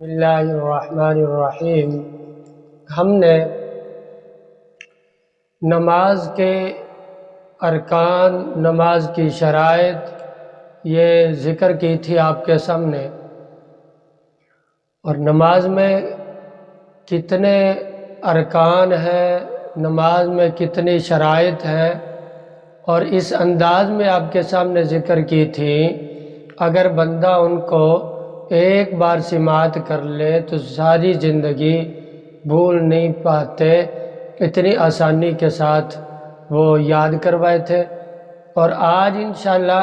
بسم اللہ الرحمن الرحیم۔ ہم نے نماز کے ارکان، نماز کی شرائط یہ ذکر کی تھی آپ کے سامنے، اور نماز میں کتنے ارکان ہیں، نماز میں کتنی شرائط ہیں، اور اس انداز میں آپ کے سامنے ذکر کی تھی اگر بندہ ان کو ایک بار سماعت کر لے تو ساری زندگی بھول نہیں پاتے، اتنی آسانی کے ساتھ وہ یاد کروائے تھے۔ اور آج انشاءاللہ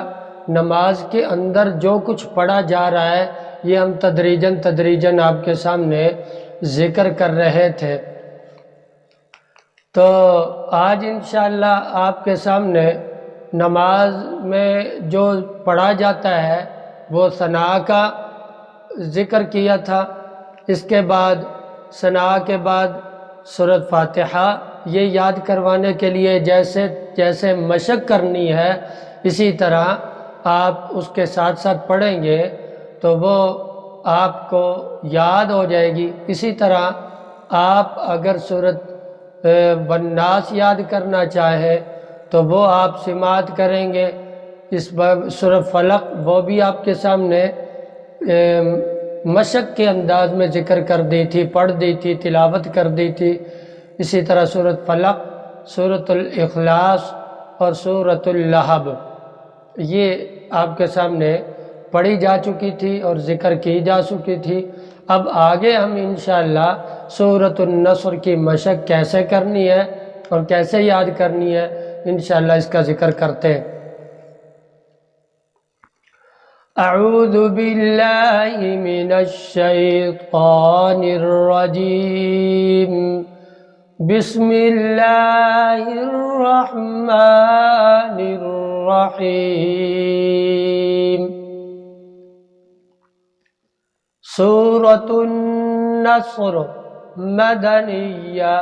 نماز کے اندر جو کچھ پڑھا جا رہا ہے یہ ہم تدریجاً آپ کے سامنے ذکر کر رہے تھے۔ تو آج انشاءاللہ آپ کے سامنے نماز میں جو پڑھا جاتا ہے وہ ثنا کا ذکر کیا تھا، اس کے بعد ثنا کے بعد سورۃ فاتحہ، یہ یاد کروانے کے لیے جیسے مشق کرنی ہے اسی طرح آپ اس کے ساتھ ساتھ پڑھیں گے تو وہ آپ کو یاد ہو جائے گی۔ اسی طرح آپ اگر سورۃ والناس یاد کرنا چاہیں تو وہ آپ سماعت کریں گے، اس سورۃ فلق وہ بھی آپ کے سامنے مشق کے انداز میں ذکر کر دی تھی، پڑھ دی تھی، تلاوت کر دی تھی۔ اسی طرح سورۃ فلق، سورۃ الاخلاص اور سورۃ اللہب یہ آپ کے سامنے پڑھی جا چکی تھی اور ذکر کی جا چکی تھی۔ اب آگے ہم انشاءاللہ سورۃ النصر کی مشق کیسے کرنی ہے اور کیسے یاد کرنی ہے انشاءاللہ اس کا ذکر کرتے ہیں۔ اعوذ باللہ من الشیطان الرجیم، بسم اللہ الرحمن الرحیم۔ سورۃ النصر مدنیہ،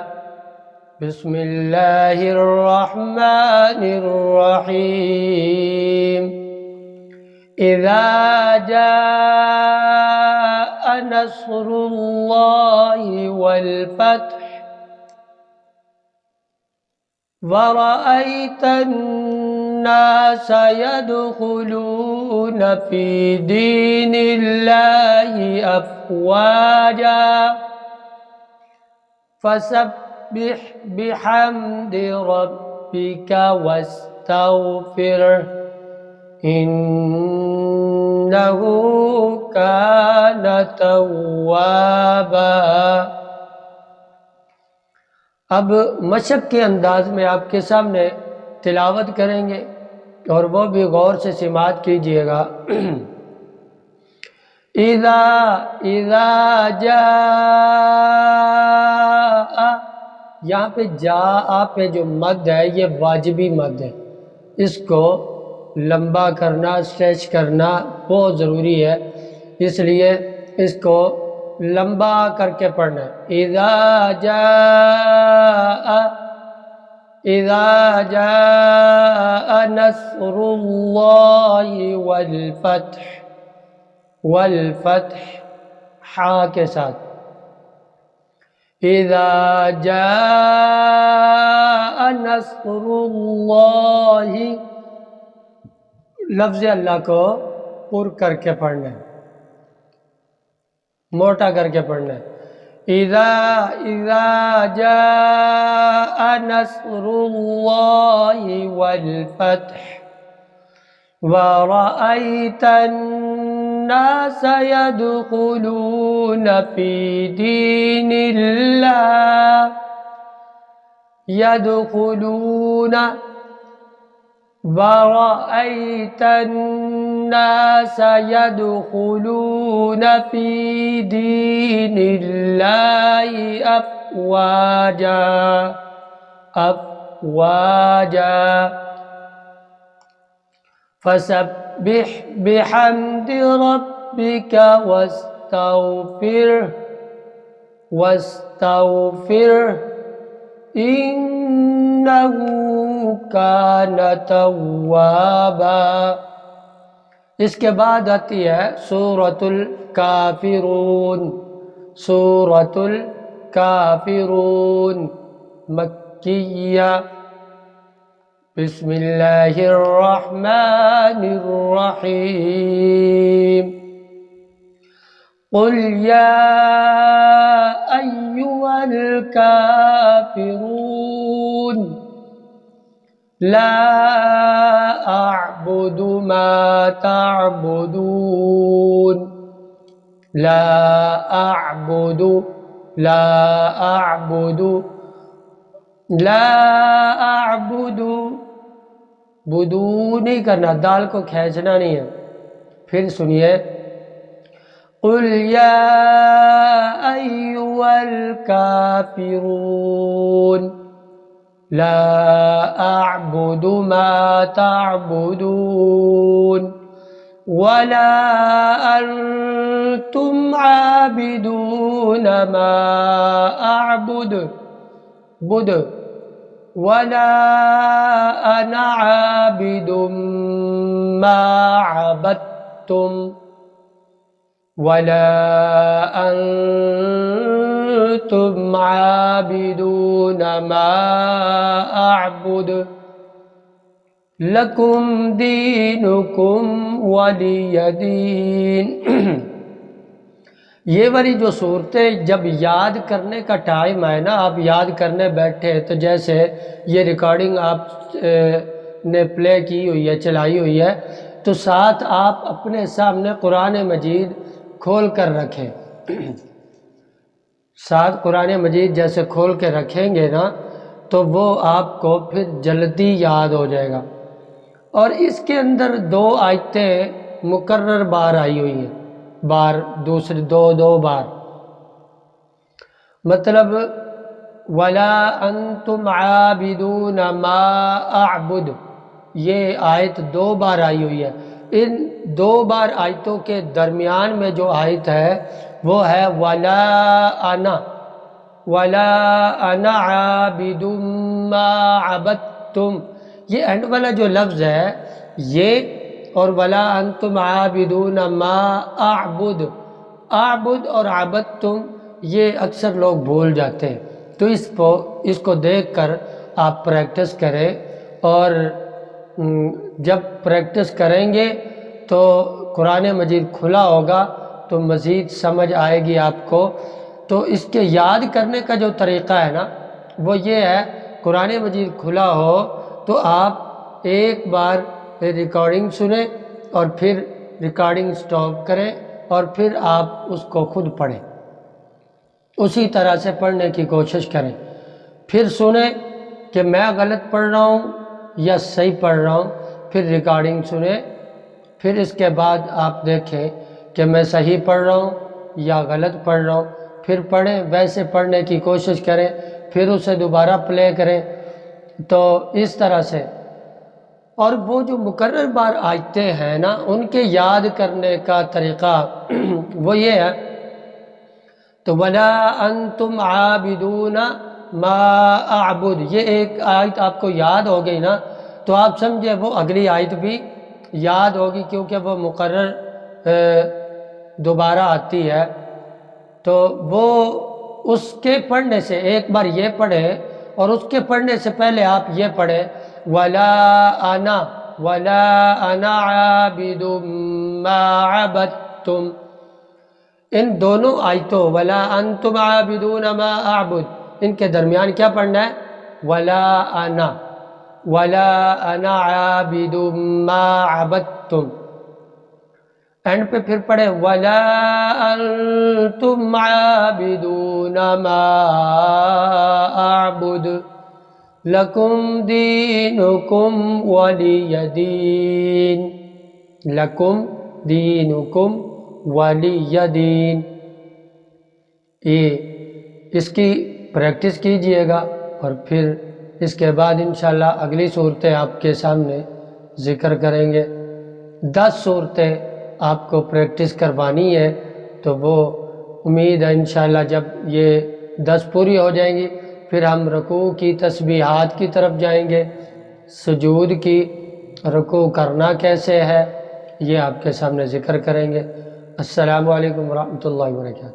بسم اللہ الرحمن الرحیم۔ اذا جاء نصر اللہ والفتح ورأيت الناس يدخلون في دين الله أفواجا فسبح بحمد ربك واستغفره إنه كان توابا۔ اب مشق کے انداز میں آپ کے سامنے تلاوت کریں گے اور وہ بھی غور سے سماعت کیجئے گا۔ اذا جاء، یہاں پہ جاء پہ جو مد ہے یہ واجبی مد ہے، اس کو لمبا کرنا، اسٹریچ کرنا بہت ضروری ہے، اس لیے اس کو لمبا کر کے پڑھنا ہے۔ اذا جاء نصر اللہ والفتح حا کے ساتھ، اذا جاء نصر اللہ، لفظ اللہ کو پر کر کے پڑھنا ہے، موٹا کر کے پڑھنا ہے۔ اذا جاء نصر اللہ والفتح ورأيت الناس يدخلون في دين الله ورأيت الناس يدخلون في دين الله أفواجا فسبح بحمد ربك واستغفره إنه كان توابا۔ اس کے بعد آتی ہے سورۃ الکافرون سورۃ الکافرون مکیہ بسم اللہ الرحمن الرحیم قل یا ایھا الکافرون لا اعبد ما تعبدون لا اعبد بدو نہیں کرنا، دال کو کھینچنا نہیں ہے. پھر سنیے قل یا ایھا الکافرون لا اعبد ما تعبدون ولا انتم عابدون ما اعبد ولا انا عابد ما عبدتم ولا انتم عابدون ما اعبد لکم دینکم ولی دین. یہ والی جو صورتیں جب یاد کرنے کا ٹائم آئے نا، آپ یاد کرنے بیٹھے تو جیسے یہ ریکارڈنگ آپ نے پلے کی ہوئی ہے، چلائی ہوئی ہے، تو ساتھ آپ اپنے سامنے قرآن مجید کھول کر رکھیں. ساتھ قرآن مجید جیسے کھول کے رکھیں گے نا تو وہ آپ کو پھر جلدی یاد ہو جائے گا. اور اس کے اندر 2 آیتیں مکرر بار آئی ہوئی ہیں، دوسری دو بار، مطلب وَلَا أَنْتُمْ عَابِدُونَ مَا أَعْبُدُ، یہ آیت 2 بار آئی ہوئی ہے. ان 2 بار آیتوں کے درمیان میں جو آیت ہے وہ ہے وَلَا أَنَا عَابِدٌ مَا عَبَدتُّمْ. یہ اینڈ والا جو لفظ ہے یہ اور وَلَا أَنْتُمْ عَابِدُونَ مَا أَعْبُدُ اور عَبَدتُّم یہ اکثر لوگ بھول جاتے ہیں. تو اس کو دیکھ کر آپ پریکٹس کریں، اور جب پریکٹس کریں گے تو قرآن مجید کھلا ہوگا تو مزید سمجھ آئے گی آپ کو. تو اس کے یاد کرنے کا جو طریقہ ہے نا وہ یہ ہے، قرآن مجید کھلا ہو تو آپ ایک بار ریکارڈنگ سنیں اور پھر ریکارڈنگ سٹاپ کریں اور پھر آپ اس کو خود پڑھیں. اسی طرح سے پڑھنے کی کوشش کریں. پھر سنیں کہ میں غلط پڑھ رہا ہوں یا صحیح پڑھ رہا ہوں، پھر ریکارڈنگ سنیں. پھر اس کے بعد آپ دیکھیں کہ میں صحیح پڑھ رہا ہوں یا غلط پڑھ رہا ہوں، پھر پڑھیں، ویسے پڑھنے کی کوشش کریں، پھر اسے دوبارہ پلے کریں. تو اس طرح سے. اور وہ جو مکرر بار آیتیں ہیں نا ان کے یاد کرنے کا طریقہ وہ یہ ہے، تو وَلَا أَنْتُمْ عَابِدُونَ مَا أَعْبُدُ، یہ ایک آیت آپ کو یاد ہو گئی نا تو آپ سمجھے وہ اگلی آیت بھی یاد ہوگی، کیونکہ وہ مقرر دوبارہ آتی ہے. تو وہ اس کے پڑھنے سے ایک بار یہ پڑھے اور اس کے پڑھنے سے پہلے آپ یہ پڑھیں وَلَا أَنَا عَابِدٌ مَا عَبَدتُّم. ان دونوں آیتوں وَلَا أَنْتُمْ عَابِدُونَ مَا أَعْبُدُ ان کے درمیان کیا پڑھنا ہے؟ وَلَا أَنَا عَابِدٌ مَا عَبَدتُّم. اینڈ پہ پھر پڑھے وَلَا أَنْتُمْ عَابِدُونَ مَا أَعْبُدُ لَكُمْ دِينُكُمْ وَلِيَ دِينِ لَكُمْ دِينُكُمْ وَلِيَ دِينِ. اس کی پریکٹس کیجئے گا اور پھر اس کے بعد انشاءاللہ اگلی صورتیں آپ کے سامنے ذکر کریں گے. 10 صورتیں آپ کو پریکٹس کروانی ہے، تو وہ امید ہے انشاءاللہ جب یہ 10 پوری ہو جائیں گی پھر ہم رکوع کی تسبیحات کی طرف جائیں گے. سجود کی، رکوع کرنا کیسے ہے یہ آپ کے سامنے ذکر کریں گے. السلام علیکم ورحمۃ اللہ وبرکاتہ۔